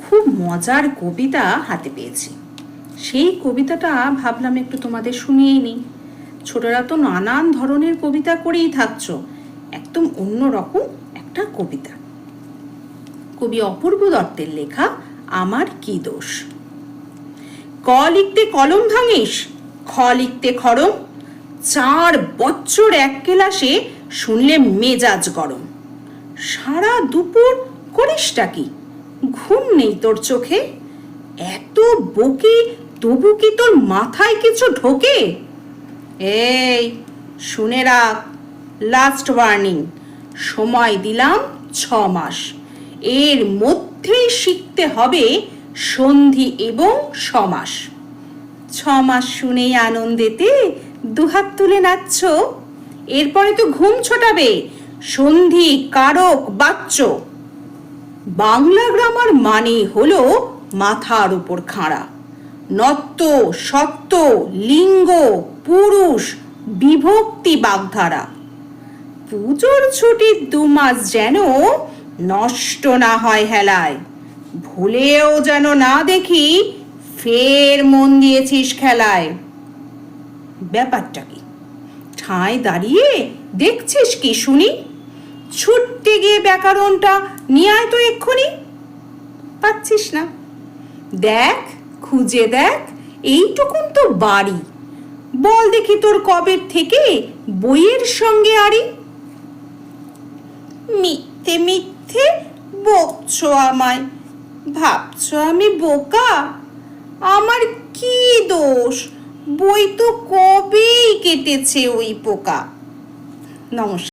খুব মজার কবিতা হাতে পেয়েছি। সেই কবিতাটা ভাবলাম একটু তোমাদের শুনিয়েই নিই। ছোটরা তো নানান ধরনের কবিতা করেই থাকছো, একদম অন্যরকম একটা কবিতা। কবি অপূর্ব দত্তের লেখা আমার কি দোষ। ক লিখতে কলম ভাঙিস, খ লিখতে খড়ম, 4 বছর এক ক্লাসে শুনলে মেজাজ গরম। সারা দুপুর করিসটা কি, ঘুম নেই তোর চোখে, এত বকি তবু কি তোর মাথায় কিছু ঢোকে? এই শুনে রাখ, লাস্ট ওয়ার্নিং, সময় দিলাম 6 মাস, এর মধ্যেই শিখতে হবে সন্ধি এবং সমাস। 6 মাস শুনেই আনন্দেতে দুহাত তুলে নাচছ, এরপরে তো ঘুম ছোটাবে সন্ধি কারক বাচ্চ। বাংলা গ্রামার মানে হলো মাথার উপর খাড়া, নত্ব সত্য লিঙ্গ পুরুষ বিভক্তি বাগধারা। পুজোর ছুটির 2 মাস যেন নষ্ট না হয় হেলায়, ভুলেও যেন না দেখি ফের মন দিয়েছিস খেলায়। ব্যাপারটা কি, ঠাঁই দাঁড়িয়ে দেখছিস কি শুনি? ছুটতে গিয়ে ব্যাকরণটা নিয়ে আয় তো এক্ষুনি। পাচ্ছিস না? দেখ, খুঁজে দেখ, এইটুকুন তো বাড়ি, বল দেখি তোর কবের থেকে বইয়ের সঙ্গে আড়ি। মিথ্যে মিথ্যে বকছো আমায়, ভাবছো আমি বোকা? আমার কি দোষ, বই তো কবেই কেটেছে ওই পোকা। নমস্কার।